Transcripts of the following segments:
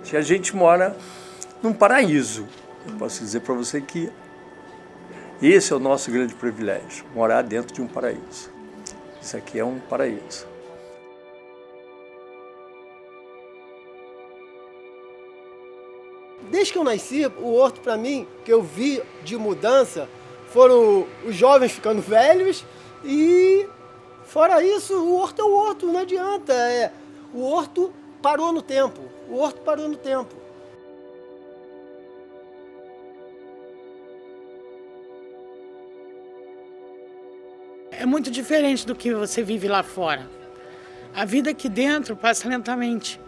diferente. E a gente mora num paraíso. Eu posso dizer para você que esse é o nosso grande privilégio, morar dentro de um paraíso. Isso aqui é um paraíso. Desde que eu nasci, o Horto, para mim, que eu vi de mudança, foram os jovens ficando velhos e, fora isso, o Horto é o Horto, não adianta. O Horto parou no tempo. O Horto parou no tempo. É muito diferente do que você vive lá fora. A vida aqui dentro passa lentamente.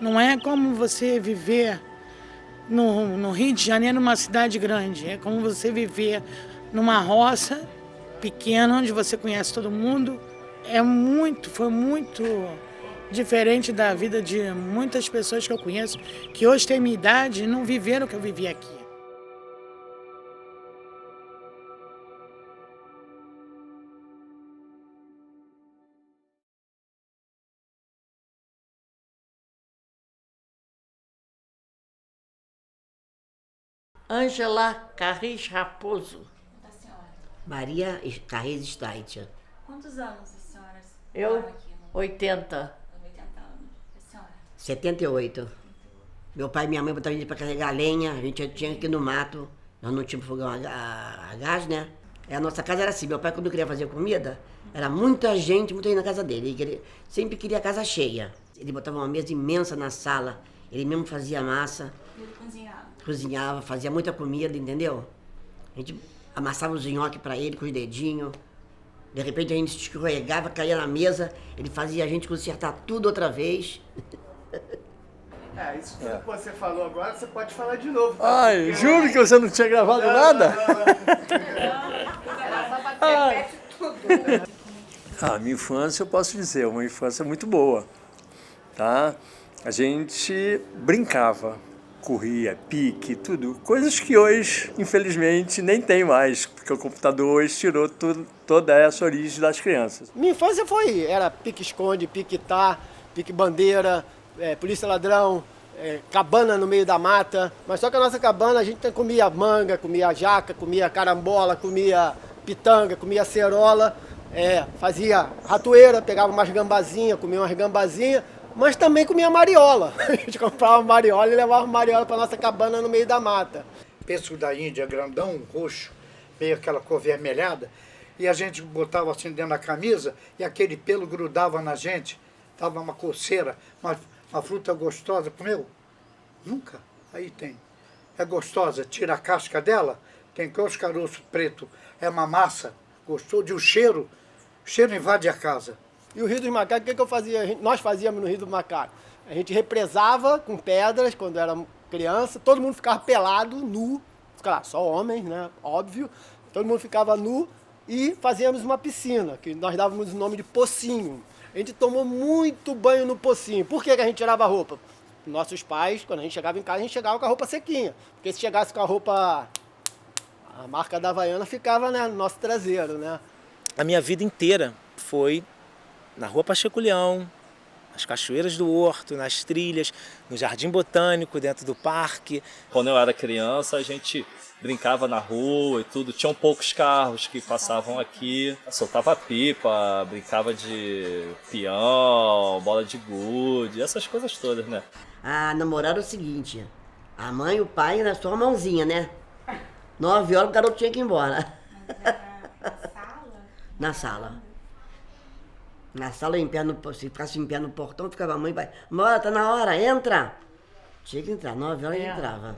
Não é como você viver no Rio de Janeiro, numa cidade grande. É como você viver numa roça pequena, onde você conhece todo mundo. Foi muito diferente da vida de muitas pessoas que eu conheço, que hoje têm minha idade e não viveram o que eu vivi aqui. Ângela Carris Raposo. Da senhora. Maria Carris Steitia. Quantos anos a senhora Eu, mora aqui? 80. 80 anos. A senhora? 78. Meu pai e minha mãe botavam a gente pra carregar lenha, a gente tinha que ir no mato, nós não tínhamos fogão a gás, né? A nossa casa era assim, meu pai quando queria fazer comida, era muita gente na casa dele, sempre queria a casa cheia. Ele botava uma mesa imensa na sala, ele mesmo fazia massa. Ele cozinhava? Cozinhava, fazia muita comida, entendeu? A gente amassava os nhoque pra ele com os dedinhos. De repente a gente se escorregava, caía na mesa, ele fazia a gente consertar tudo outra vez. Isso tudo que você falou agora, você pode falar de novo. Ai, juro que você não tinha gravado nada? Repete tudo. A minha infância, eu posso dizer, uma infância muito boa, tá? A gente brincava, corria, pique, tudo. Coisas que hoje, infelizmente, nem tem mais, porque o computador hoje tirou toda essa origem das crianças. Minha infância era pique-esconde, pique-tá, pique-bandeira, polícia ladrão, cabana no meio da mata. Mas só que a nossa cabana a gente comia manga, comia jaca, comia carambola, comia pitanga, comia cerola, fazia ratoeira, pegava umas gambazinhas, comia umas gambazinhas, mas também comia mariola. A gente comprava mariola e levava mariola para nossa cabana no meio da mata. Pêssego da Índia, grandão, roxo, meio aquela cor vermelhada, e a gente botava assim dentro da camisa e aquele pelo grudava na gente, dava uma coceira, uma fruta gostosa. Comeu? Nunca? Aí tem. É gostosa, tira a casca dela, tem que os caroços preto, é uma massa, gostou de o cheiro invade a casa. E o Rio dos Macacos, o que eu fazia? Nós fazíamos no Rio dos Macacos. A gente represava com pedras quando era criança, todo mundo ficava pelado, nu, claro, só homens, né? Óbvio. Todo mundo ficava nu e fazíamos uma piscina, que nós dávamos o nome de Pocinho. A gente tomou muito banho no Pocinho. Por que a gente tirava a roupa? Nossos pais, quando a gente chegava em casa, a gente chegava com a roupa sequinha. Porque se chegasse com a roupa, a marca da Havaiana ficava, né, no nosso traseiro, né? A minha vida inteira foi na Rua Pacheco Leão, nas cachoeiras do Horto, nas trilhas, no Jardim Botânico, dentro do parque. Quando eu era criança, a gente brincava na rua e tudo. Tinham poucos carros que passavam aqui. Soltava pipa, brincava de peão, bola de gude, essas coisas todas, né? A namorada é o seguinte, a mãe e o pai na sua mãozinha, né? 9 horas o garoto tinha que ir embora. Na sala. Na sala, se ficasse em pé no portão, ficava a mãe e pai. Mãe, tá na hora, entra! Tinha que entrar, 9 horas entrava.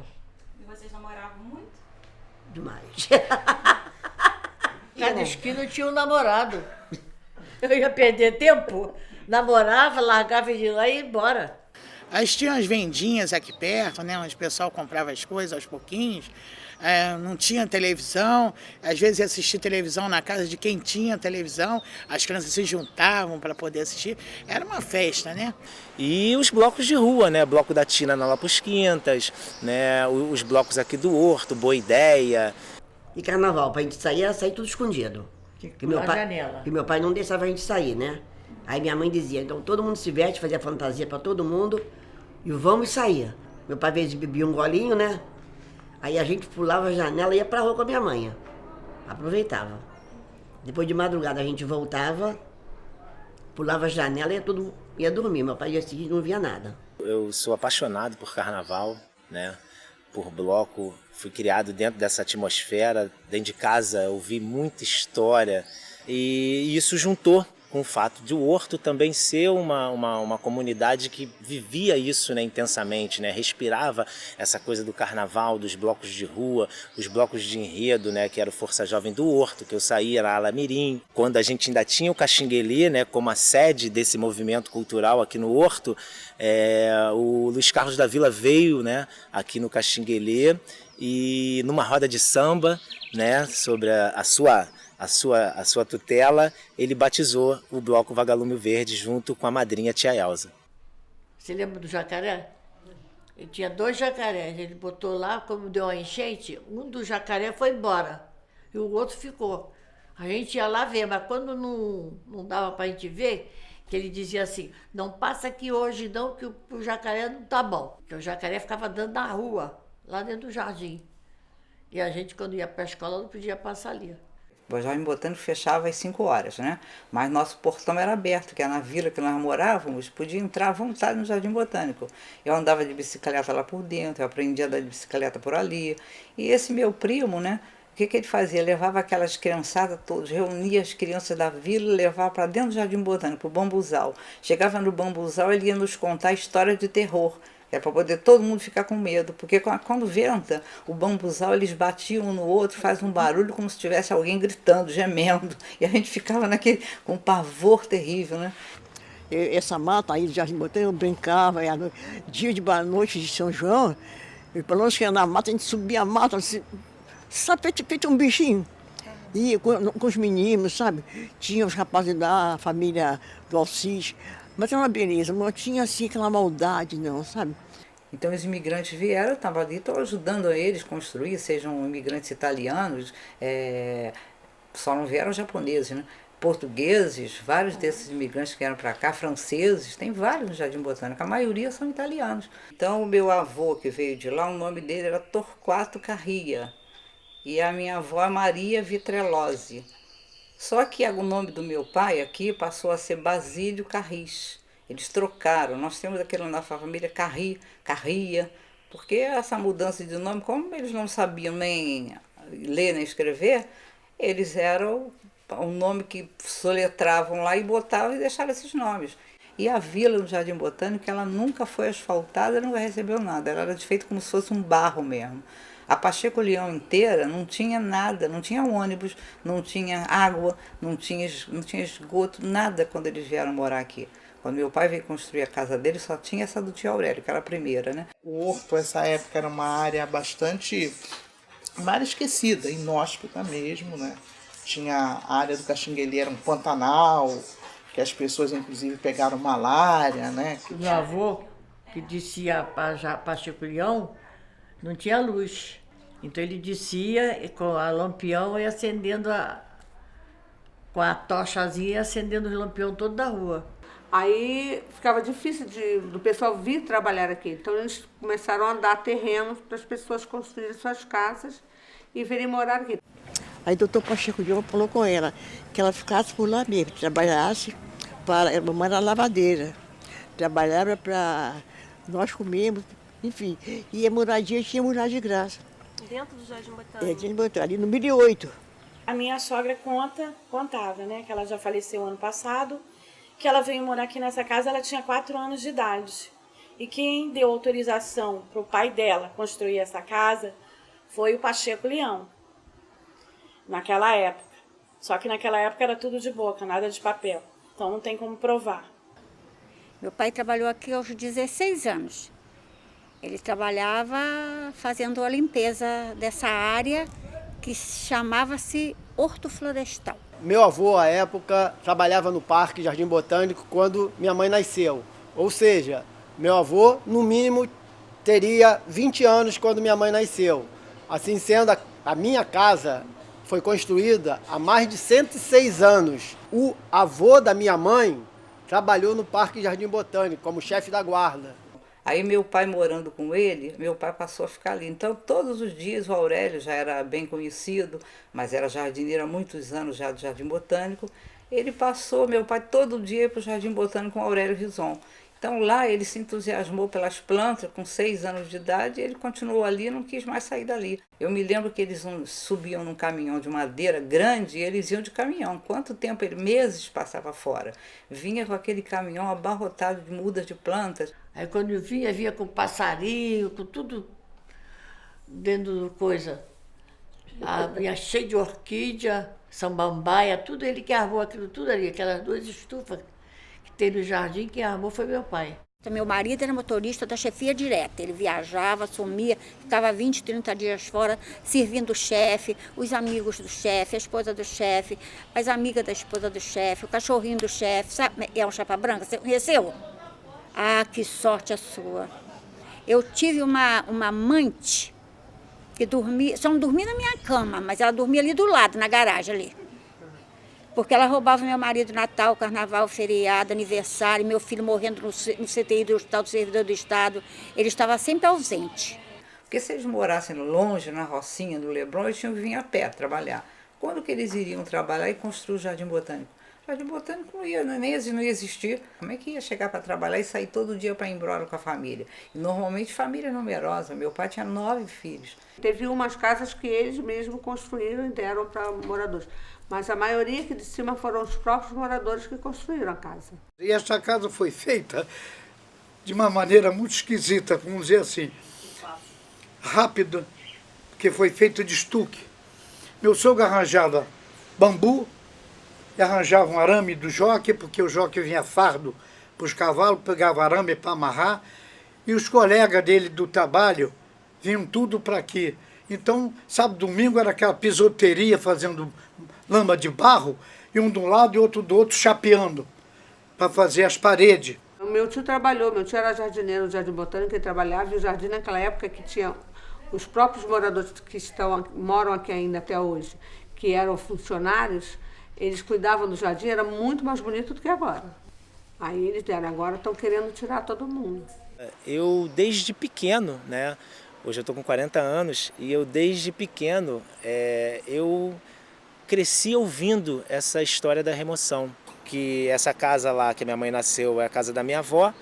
E vocês namoravam muito? Demais. Cada esquina tinha um namorado. Eu ia perder tempo, namorava, largava de lá e ia embora. Aí tinha as vendinhas aqui perto, né, onde o pessoal comprava as coisas aos pouquinhos. Não tinha televisão, às vezes ia assistir televisão na casa de quem tinha televisão, as crianças se juntavam para poder assistir, era uma festa, né? E os blocos de rua, né? Bloco da Tina na Lapos Quintas, né? Os blocos aqui do Horto, Boa Ideia. E carnaval, pra gente sair, era sair tudo escondido. Que meu pai não deixava a gente sair, né? Aí minha mãe dizia, então todo mundo se veste, fazia fantasia para todo mundo, E o vamos saía. Meu pai às vezes bebia um golinho, né? Aí a gente pulava a janela e ia pra rua com a minha mãe. Aproveitava. Depois de madrugada a gente voltava, pulava a janela e ia dormir. Meu pai dia seguinte não via nada. Eu sou apaixonado por carnaval, né? Por bloco. Fui criado dentro dessa atmosfera. Dentro de casa eu vi muita história. E isso juntou com o fato de o Horto também ser uma comunidade que vivia isso, né, intensamente, né, respirava essa coisa do carnaval, dos blocos de rua, os blocos de enredo, né, que era o Força Jovem do Horto, que eu saía na Ala Mirim. Quando a gente ainda tinha o Caxinguelê, né, como a sede desse movimento cultural aqui no Horto, o Luiz Carlos da Vila veio, né, aqui no Caxinguelê e numa roda de samba, né, sobre a sua tutela, ele batizou o Bloco Vagalume Verde junto com a madrinha Tia Elza. Você lembra do jacaré? Ele tinha 2 jacarés, ele botou lá, como deu uma enchente, um dos jacaré foi embora e o outro ficou. A gente ia lá ver, mas quando não dava pra gente ver, que ele dizia assim, não passa aqui hoje não, que o jacaré não tá bom. Porque o jacaré ficava dando na rua, lá dentro do jardim. E a gente, quando ia pra escola, não podia passar ali. O Jardim Botânico fechava às 5 horas, né? Mas nosso portão era aberto, que era na vila que nós morávamos, podia entrar à vontade no Jardim Botânico. Eu andava de bicicleta lá por dentro, eu aprendi a andar de bicicleta por ali. E esse meu primo, né? O que ele fazia? Levava aquelas criançadas todas, reunia as crianças da vila e levava para dentro do Jardim Botânico, para o Bambuzal. Chegava no Bambuzal, ele ia nos contar histórias de terror. É para poder todo mundo ficar com medo, porque quando venta, o bambuzal, eles batiam um no outro, faz um barulho como se tivesse alguém gritando, gemendo, e a gente ficava com um pavor terrível, né? Essa mata aí do Jardim Botânico, eu brincava, dia de noite de São João, e pelo menos que ia na mata, a gente subia a mata, assim, sabe, feito um bichinho. E com os meninos, sabe? Tinha os rapazes da família do Alcides, mas era uma beleza, não tinha assim aquela maldade não, sabe? Então os imigrantes vieram, estavam ali, estou ajudando eles a construir, sejam imigrantes italianos, só não vieram japoneses, né? Portugueses, vários desses imigrantes que vieram para cá, franceses, tem vários no Jardim Botânico, a maioria são italianos. Então o meu avô que veio de lá, o nome dele era Torquato Carria, e a minha avó é Maria Vitrelose. Só que o nome do meu pai aqui passou a ser Basílio Carris. Eles trocaram, nós temos aquele na família Carria, porque essa mudança de nome, como eles não sabiam nem ler nem escrever, eles eram um nome que soletravam lá e botavam e deixaram esses nomes. E a vila no Jardim Botânico, ela nunca foi asfaltada, nunca recebeu nada, ela era feita como se fosse um barro mesmo. A Pacheco Leão inteira não tinha nada, não tinha ônibus, não tinha água, não tinha esgoto, nada quando eles vieram morar aqui. Quando meu pai veio construir a casa dele, só tinha essa do tio Aurélio, que era a primeira, né? O Horto, essa época, era uma área uma área esquecida, inóspita mesmo, né? Tinha a área do Caxinguelê, era um pantanal, que as pessoas, inclusive, pegaram malária, né? O meu avô, que descia para Pacheco Leão, não tinha luz. Então ele descia e com a lampião e acendendo com a tochazinha e acendendo os lampião todo da rua. Aí ficava difícil do pessoal vir trabalhar aqui. Então eles começaram a dar terrenos para as pessoas construírem suas casas e virem morar aqui. Aí o doutor Pacheco Leão falou com ela que ela ficasse por lá mesmo, que trabalhasse a mamãe era lavadeira, trabalhava para nós comermos, enfim. E a moradia tinha morar de graça. Dentro do Jardim Botânico? Jardim Botânico, ali no 1008. A minha sogra contava, né, que ela já faleceu ano passado, que ela veio morar aqui nessa casa, ela tinha 4 anos de idade. E quem deu autorização para o pai dela construir essa casa foi o Pacheco Leão, naquela época. Só que naquela época era tudo de boca, nada de papel. Então não tem como provar. Meu pai trabalhou aqui aos 16 anos. Ele trabalhava fazendo a limpeza dessa área que chamava-se Horto Florestal. Meu avô, à época, trabalhava no Parque Jardim Botânico quando minha mãe nasceu. Ou seja, meu avô, no mínimo, teria 20 anos quando minha mãe nasceu. Assim sendo, a minha casa foi construída há mais de 106 anos. O avô da minha mãe trabalhou no Parque Jardim Botânico como chefe da guarda. Aí meu pai morando com ele, meu pai passou a ficar ali. Então todos os dias o Aurélio já era bem conhecido, mas era jardineiro há muitos anos já do Jardim Botânico. Ele passou, meu pai todo dia ia para o Jardim Botânico com o Aurélio Rison. Então lá ele se entusiasmou pelas plantas, com 6 anos de idade, e ele continuou ali e não quis mais sair dali. Eu me lembro que eles subiam num caminhão de madeira grande e eles iam de caminhão. Quanto tempo ele, meses, passava fora. Vinha com aquele caminhão abarrotado de mudas de plantas. Aí quando eu vinha com passarinho, com tudo dentro do coisa. Vinha cheio de orquídea, samambaia, tudo ele que armou aquilo tudo ali, aquelas 2 estufas que tem no jardim, quem armou foi meu pai. Meu marido era motorista da chefia direta, ele viajava, sumia, ficava 20, 30 dias fora, servindo o chefe, os amigos do chefe, a esposa do chefe, as amigas da esposa do chefe, o cachorrinho do chefe, sabe? É um chapa branca, você conheceu? Ah, que sorte a sua. Eu tive uma amante que dormia, só não dormia na minha cama, mas ela dormia ali do lado, na garagem ali. Porque ela roubava meu marido Natal, Carnaval, feriado, aniversário, meu filho morrendo no CTI do Hospital do Servidor do Estado. Ele estava sempre ausente. Porque se eles morassem longe, na Rocinha, no Leblon, eles tinham que vir a pé trabalhar. Quando que eles iriam trabalhar e construir o Jardim Botânico? O Jardim Botânico não ia existir. Como é que ia chegar para trabalhar e sair todo dia para ir embora com a família? E normalmente família numerosa. Meu pai tinha 9 filhos. Teve umas casas que eles mesmos construíram e deram para moradores. Mas a maioria aqui de cima foram os próprios moradores que construíram a casa. E essa casa foi feita de uma maneira muito esquisita, vamos dizer assim, rápida, porque foi feita de estuque. Meu sogro arranjava bambu, e arranjava um arame do jockey, porque o jockey vinha fardo para os cavalos, pegava arame para amarrar, e os colegas dele do trabalho vinham tudo para aqui. Então, sábado, domingo era aquela pisoteria fazendo lama de barro, e um de um lado e outro do outro chapeando para fazer as paredes. O meu tio trabalhou, meu tio era jardineiro do Jardim Botânico, ele trabalhava, e o jardim naquela época que tinha os próprios moradores que moram aqui ainda até hoje, que eram funcionários, eles cuidavam do jardim, era muito mais bonito do que agora. Aí eles deram, agora estão querendo tirar todo mundo. Eu desde pequeno, né? Hoje eu estou com 40 anos e eu desde pequeno, eu cresci ouvindo essa história da remoção. Que essa casa lá que minha mãe nasceu é a casa da minha avó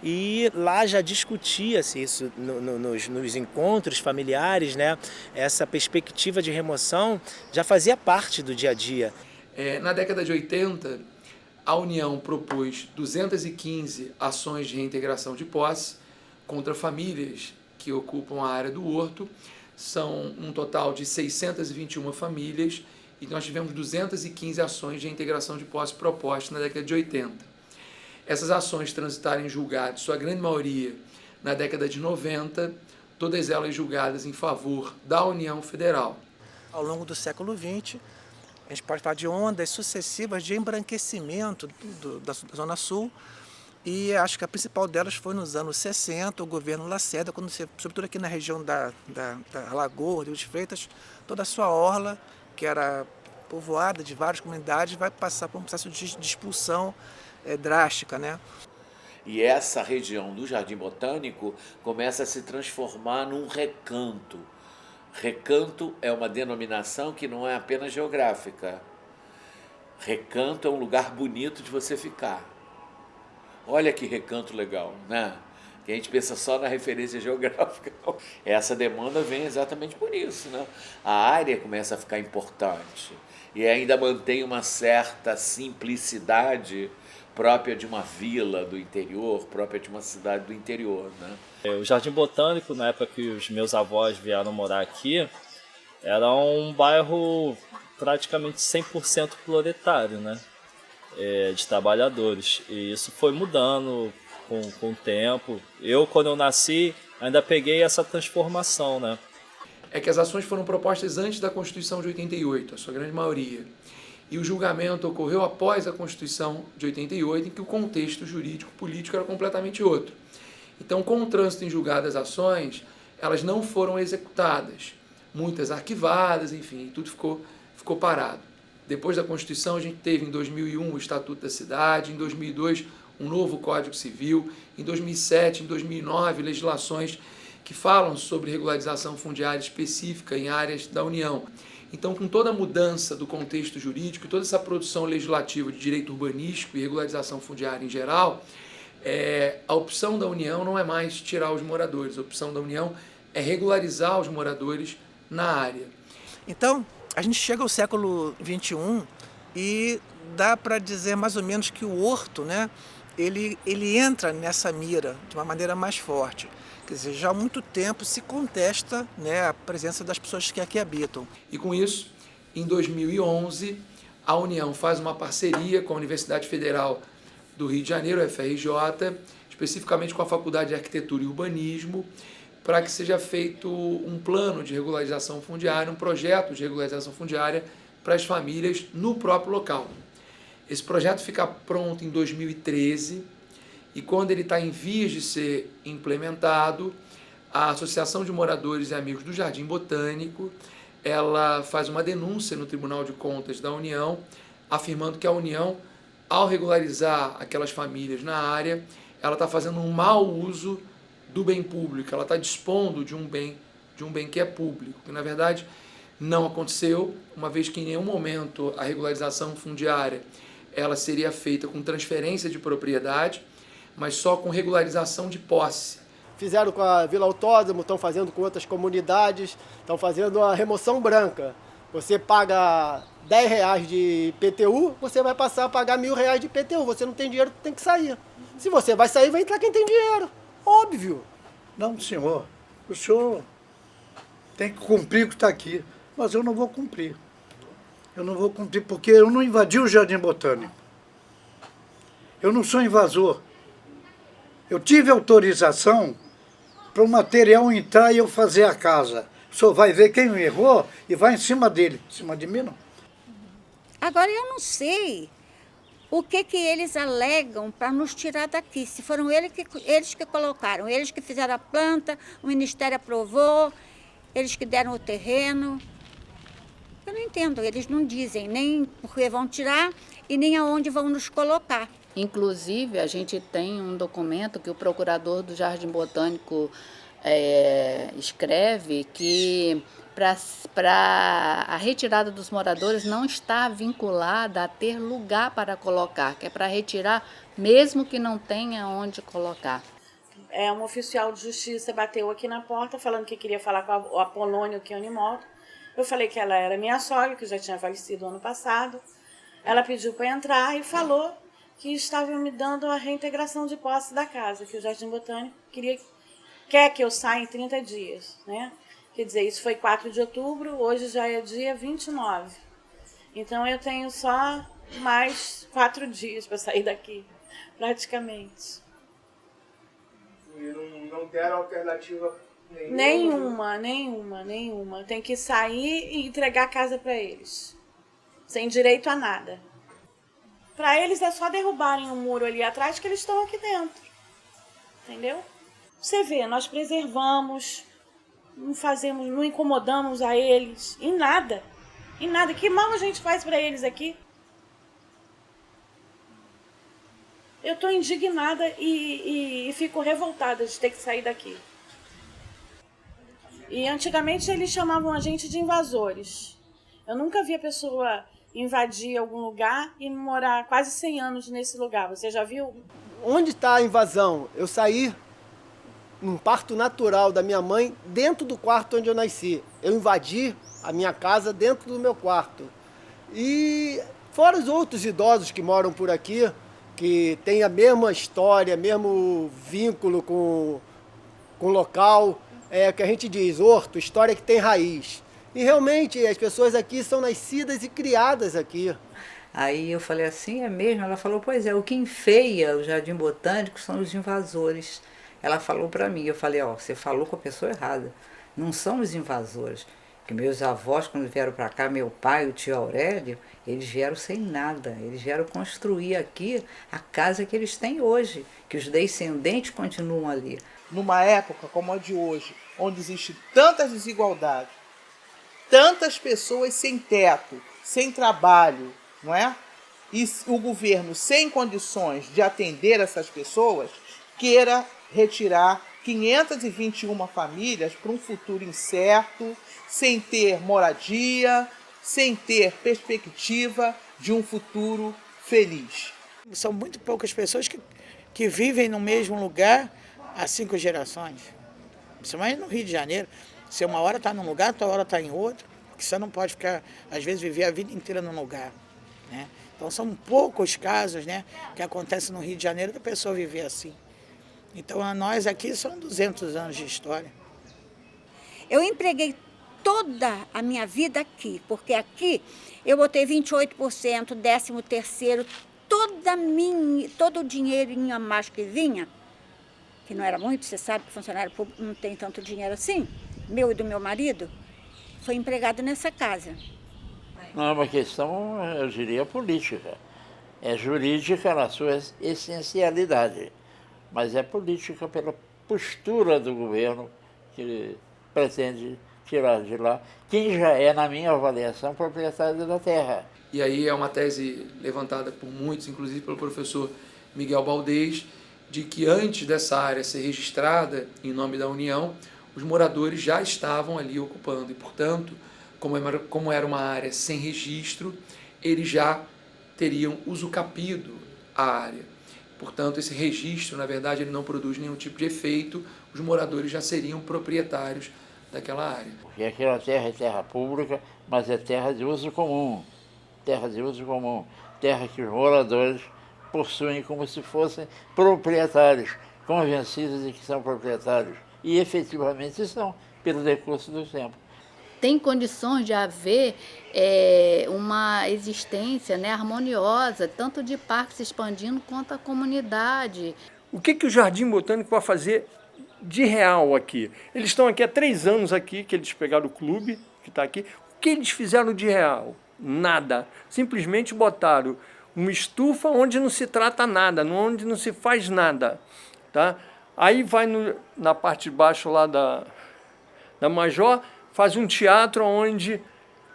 e lá já discutia-se isso nos encontros familiares, né? Essa perspectiva de remoção já fazia parte do dia a dia. Na década de 80, a União propôs 215 ações de reintegração de posse contra famílias que ocupam a área do Horto. São um total de 621 famílias e nós tivemos 215 ações de reintegração de posse propostas na década de 80. Essas ações transitaram em julgado, sua grande maioria, na década de 90, todas elas julgadas em favor da União Federal. Ao longo do século XX, a gente pode falar de ondas sucessivas de embranquecimento da Zona Sul, e acho que a principal delas foi nos anos 60, o governo Lacerda, quando sobretudo aqui na região da Lagoa, Rio de Freitas, toda a sua orla, que era povoada de várias comunidades, vai passar por um processo de expulsão drástica, né? E essa região do Jardim Botânico começa a se transformar num recanto. Recanto é uma denominação que não é apenas geográfica. Recanto é um lugar bonito de você ficar. Olha que recanto legal, né? Que a gente pensa só na referência geográfica. Essa demanda vem exatamente por isso, né? A área começa a ficar importante e ainda mantém uma certa simplicidade própria de uma vila do interior, própria de uma cidade do interior, né? O Jardim Botânico, na época que os meus avós vieram morar aqui, era um bairro praticamente 100% proletário, né? De trabalhadores. E isso foi mudando com o tempo. Eu, quando eu nasci, ainda peguei essa transformação, né? É que as ações foram propostas antes da Constituição de 88, a sua grande maioria. E o julgamento ocorreu após a Constituição de 88, em que o contexto jurídico-político era completamente outro. Então, com o trânsito em julgado das ações, elas não foram executadas. Muitas arquivadas, enfim, tudo ficou parado. Depois da Constituição, a gente teve em 2001 o Estatuto da Cidade, em 2002 um novo Código Civil, em 2007, em 2009, legislações que falam sobre regularização fundiária específica em áreas da União. Então, com toda a mudança do contexto jurídico, toda essa produção legislativa de direito urbanístico e regularização fundiária em geral, a opção da União não é mais tirar os moradores, a opção da União é regularizar os moradores na área. Então, a gente chega ao século XXI e dá para dizer mais ou menos que o horto, né, ele entra nessa mira de uma maneira mais forte. Quer dizer, já há muito tempo se contesta, né, a presença das pessoas que aqui habitam. E com isso, em 2011, a União faz uma parceria com a Universidade Federal do Rio de Janeiro, a FRJ, especificamente com a Faculdade de Arquitetura e Urbanismo, para que seja feito um plano de regularização fundiária, um projeto de regularização fundiária para as famílias no próprio local. Esse projeto fica pronto em 2013 e quando ele está em vias de ser implementado, a Associação de Moradores e Amigos do Jardim Botânico, ela faz uma denúncia no Tribunal de Contas da União, afirmando que a União, ao regularizar aquelas famílias na área, ela está fazendo um mau uso do bem público, ela está dispondo de um bem que é público, que na verdade não aconteceu, uma vez que em nenhum momento a regularização fundiária ela seria feita com transferência de propriedade, mas só com regularização de posse. Fizeram com a Vila Autódromo, estão fazendo com outras comunidades, estão fazendo a remoção branca. Você paga R$10 de IPTU, você vai passar a pagar R$1.000 de IPTU. Você não tem dinheiro, tem que sair. Se você vai sair, vai entrar quem tem dinheiro. Óbvio. Não, senhor. O senhor tem que cumprir o que está aqui. Mas eu não vou cumprir. Eu não vou cumprir porque eu não invadi o Jardim Botânico. Eu não sou invasor. Eu tive autorização para o material entrar e eu fazer a casa. O senhor vai ver quem errou e vai em cima dele. Em cima de mim, não. Agora, eu não sei o que eles alegam para nos tirar daqui. Se foram eles que colocaram, eles que fizeram a planta, o Ministério aprovou, eles que deram o terreno. Eu não entendo, eles não dizem nem porque vão tirar e nem aonde vão nos colocar. Inclusive, a gente tem um documento que o procurador do Jardim Botânico escreve que para a retirada dos moradores não está vinculada a ter lugar para colocar, que é para retirar mesmo que não tenha onde colocar. Um oficial de justiça bateu aqui na porta falando que queria falar com o Apolônio Chianimoto. Eu falei que ela era minha sogra, que já tinha falecido ano passado. Ela pediu para entrar e falou que estavam me dando a reintegração de posse da casa, que o Jardim Botânico quer que eu saia em 30 dias, né? Quer dizer, isso foi 4 de outubro, hoje já é dia 29. Então eu tenho só mais 4 dias para sair daqui, praticamente. E não deram alternativa nenhuma. Tem que sair e entregar a casa para eles, sem direito a nada. Para eles é só derrubarem o muro ali atrás que eles estão aqui dentro. Entendeu? Você vê, nós preservamos, não incomodamos a eles, em nada. Que mal a gente faz para eles aqui? Eu estou indignada e fico revoltada de ter que sair daqui. E antigamente eles chamavam a gente de invasores. Eu nunca vi a pessoa invadir algum lugar e morar quase 100 anos nesse lugar. Você já viu? Onde está a invasão? Eu saí num parto natural da minha mãe dentro do quarto onde eu nasci. Eu invadi a minha casa dentro do meu quarto. E fora os outros idosos que moram por aqui, que têm a mesma história, mesmo vínculo com o local, que a gente diz, horto, história que tem raiz. E realmente as pessoas aqui são nascidas e criadas aqui. Aí eu falei assim, é mesmo? Ela falou, pois é, o que enfeia o Jardim Botânico são os invasores. Ela falou para mim, eu falei, você falou com a pessoa errada. Não são os invasores. Que meus avós, quando vieram para cá, meu pai, o tio Aurélio, eles vieram sem nada. Eles vieram construir aqui a casa que eles têm hoje, que os descendentes continuam ali. Numa época como a de hoje, onde existe tanta desigualdade, tantas pessoas sem teto, sem trabalho, não é? e o governo, sem condições de atender essas pessoas, queira retirar 521 famílias para um futuro incerto, sem ter moradia, sem ter perspectiva de um futuro feliz. São muito poucas pessoas que vivem no mesmo lugar há 5 gerações. Principalmente no Rio de Janeiro. Você uma hora está num lugar, outra hora está em outro, porque você não pode ficar, às vezes, viver a vida inteira num lugar, né? Então são poucos casos, né, que acontecem no Rio de Janeiro da pessoa viver assim. Então nós aqui são 200 anos de história. Eu empreguei toda a minha vida aqui, porque aqui eu botei 28%, 13º, todo o dinheirinho a mais que vinha, que não era muito, você sabe que funcionário público não tem tanto dinheiro assim, meu e do meu marido, foi empregado nessa casa. Não é uma questão, eu diria, política. É jurídica na sua essencialidade, mas é política pela postura do governo que pretende tirar de lá quem já é, na minha avaliação, proprietário da terra. E aí é uma tese levantada por muitos, inclusive pelo professor Miguel Baldez, de que antes dessa área ser registrada em nome da União, os moradores já estavam ali ocupando e, portanto, como era uma área sem registro, eles já teriam usucapido a área. Portanto, esse registro, na verdade, ele não produz nenhum tipo de efeito, os moradores já seriam proprietários daquela área. Porque aquela terra é terra pública, mas é terra de uso comum. Terra de uso comum. Terra que os moradores possuem como se fossem proprietários, convencidos de que são proprietários. E efetivamente são, pelo decurso do tempo. Tem condições de haver uma existência, né, harmoniosa, tanto de parque se expandindo quanto a comunidade. O que o Jardim Botânico vai fazer de real aqui? Eles estão aqui há 3 anos aqui, que eles pegaram o clube que está aqui. O que eles fizeram de real? Nada. Simplesmente botaram uma estufa onde não se trata nada, onde não se faz nada. Tá? Aí vai na parte de baixo lá da Major, faz um teatro onde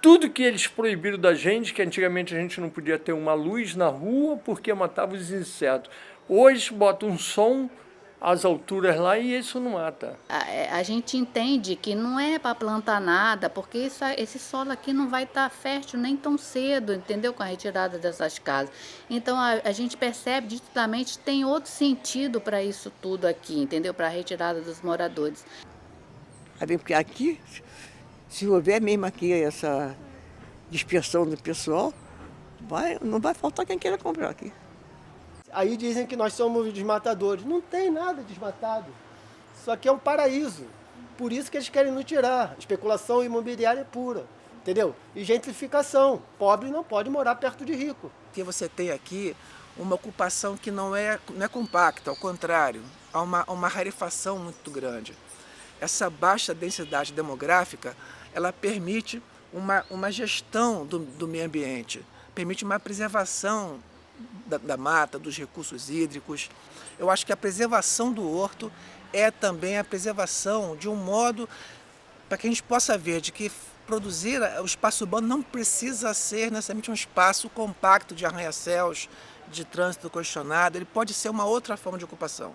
tudo que eles proibiram da gente, que antigamente a gente não podia ter uma luz na rua porque matava os insetos. Hoje bota um som às alturas lá e isso não mata. A gente entende que não é para plantar nada, porque esse solo aqui não vai estar fértil nem tão cedo, entendeu? Com a retirada dessas casas. Então a gente percebe nitidamente que tem outro sentido para isso tudo aqui, entendeu? Para a retirada dos moradores. Porque aqui, se houver mesmo aqui essa dispersão do pessoal, não vai faltar quem queira comprar aqui. Aí dizem que nós somos desmatadores. Não tem nada desmatado. Isso aqui é um paraíso. Por isso que eles querem nos tirar. Especulação imobiliária pura. Entendeu? E gentrificação. Pobre não pode morar perto de rico. Porque você tem aqui uma ocupação que não é compacta, ao contrário. Há uma rarefação muito grande. Essa baixa densidade demográfica, ela permite uma gestão do meio ambiente, permite uma preservação da mata, dos recursos hídricos. Eu acho que a preservação do horto é também a preservação de um modo para que a gente possa ver de que produzir o espaço urbano não precisa ser necessariamente um espaço compacto de arranha-céus, de trânsito congestionado, ele pode ser uma outra forma de ocupação.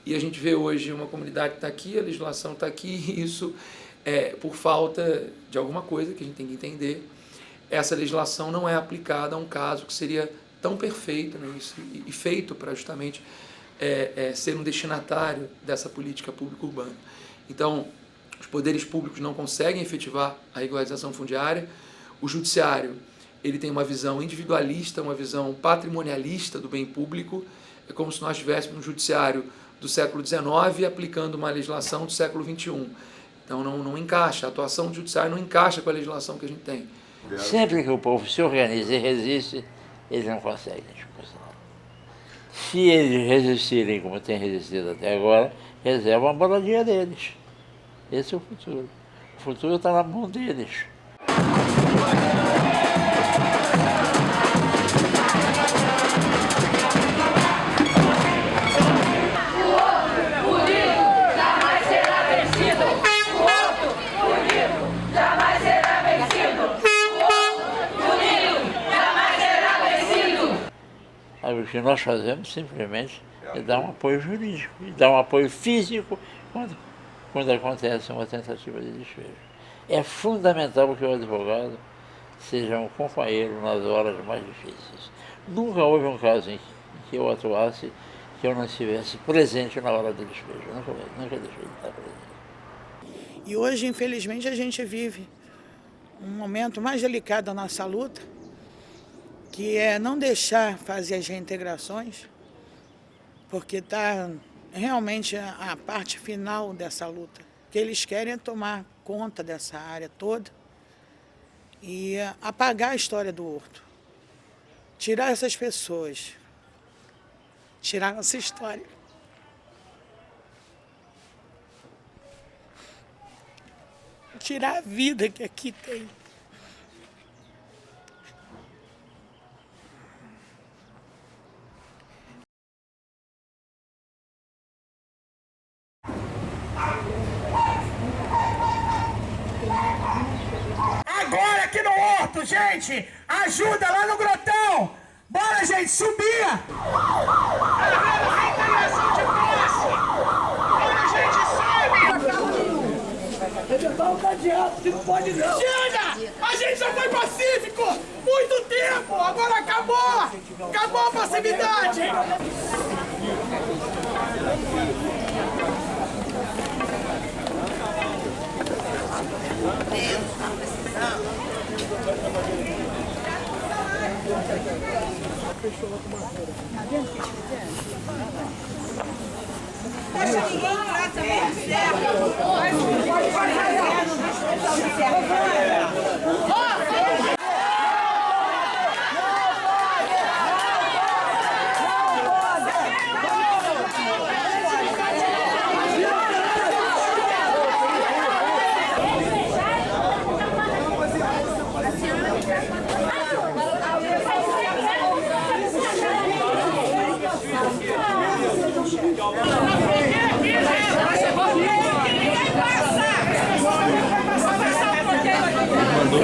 E a gente vê hoje uma comunidade que está aqui, a legislação está aqui, e isso é por falta de alguma coisa que a gente tem que entender. Essa legislação não é aplicada a um caso que seria tão perfeito, né, e feito para justamente ser um destinatário dessa política pública urbana. Então, os poderes públicos não conseguem efetivar a regularização fundiária, o judiciário ele tem uma visão individualista, uma visão patrimonialista do bem público, é como se nós tivéssemos um judiciário do século XIX aplicando uma legislação do século XXI. Então não encaixa, a atuação do judiciário não encaixa com a legislação que a gente tem. Sempre que o povo se organiza e resiste, eles não conseguem discussão. Se eles resistirem como têm resistido até agora, reservam a moradia deles. Esse é o futuro. O futuro está na mão deles. Jamais será vencido. que nós fazemos simplesmente é dar um apoio jurídico e dar um apoio físico quando acontece uma tentativa de despejo. É fundamental que o advogado seja um companheiro nas horas mais difíceis. Nunca houve um caso em que eu atuasse que eu não estivesse presente na hora do despejo. Nunca deixei de estar presente. E hoje, infelizmente, a gente vive um momento mais delicado da nossa luta, que é não deixar fazer as reintegrações, porque está realmente a parte final dessa luta. O que eles querem é tomar conta dessa área toda e apagar a história do Horto. Tirar essas pessoas, tirar nossa história. Tirar a vida que aqui tem. Agora aqui no Horto, gente! Ajuda lá no Grotão! Bora, gente, subir! Reintegração de posse! Bora, gente, sobe! Rebentar o cadeado, que não pode não! Chega! A gente já foi pacífico! Muito tempo! Agora acabou! Acabou a passividade! Deixa ninguém entrar também,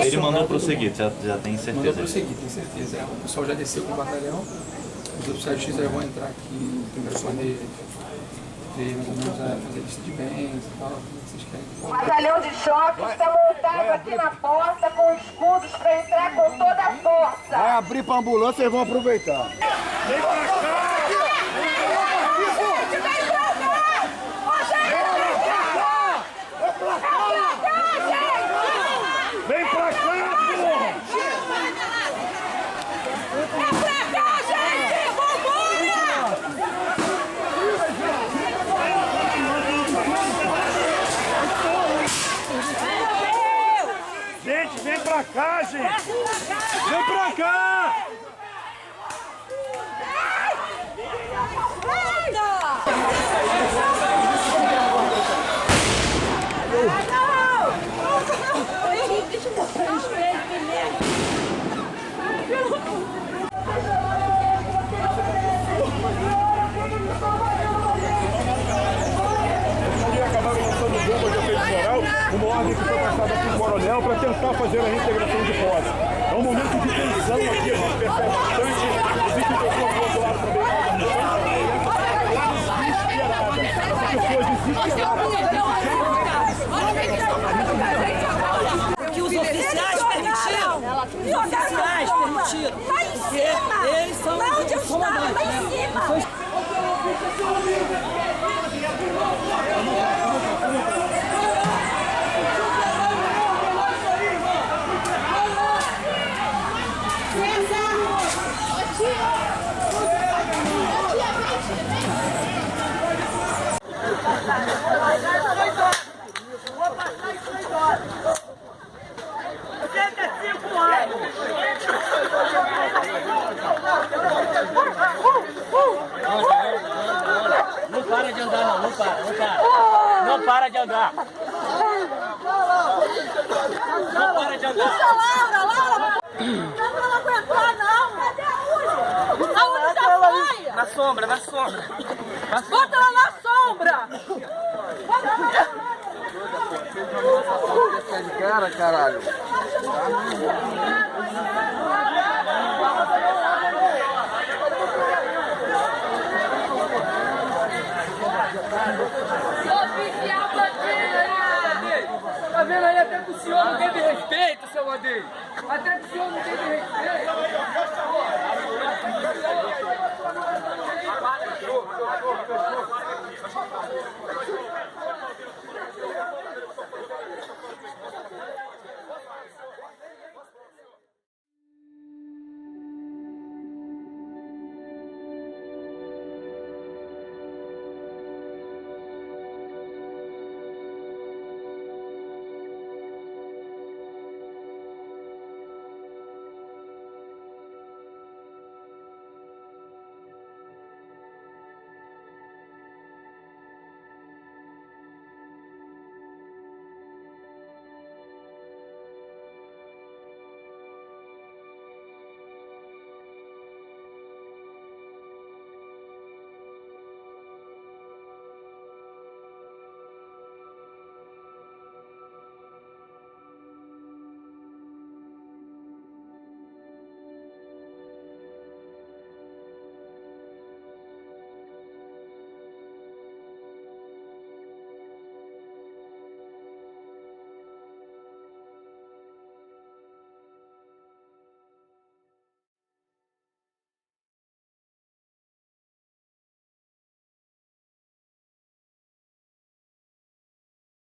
Ele mandou prosseguir, já tem certeza. Mandou prosseguir, tem certeza. O pessoal já desceu com o batalhão, os oficiais X já vão entrar aqui para poder ver mais ou menos a fazer lista de bens e tal, o que vocês querem. O batalhão de choque está montado aqui na porta com escudos para entrar com toda a força. Vai abrir para ambulância e vão aproveitar. Vem pra cá! Vem pra cá, porra! É pra cá, gente! Vambora! Gente, vem pra cá, gente! Vem pra cá! Uma ordem que foi passada aqui no Coronel para tentar fazer a reintegração de posse. É um momento de tensão aqui, a gente percebe bastante. Existe pessoas do outro lado também. As pessoas desesperadas. Que os oficiais permitiram. Os oficiais permitiram. Porque eles são os comandantes. Não para de andar, não para. Não para de andar. Não para de andar. Laura! Não aguentou, não! Cadê a Uri? A Uri já foi! Na sombra. Bota ela na sombra! Sai de cara, caralho. enfiar a platina aí! Tá vendo aí? Até que o senhor não teve respeito, seu Madeiro! Até que o senhor não teve respeito!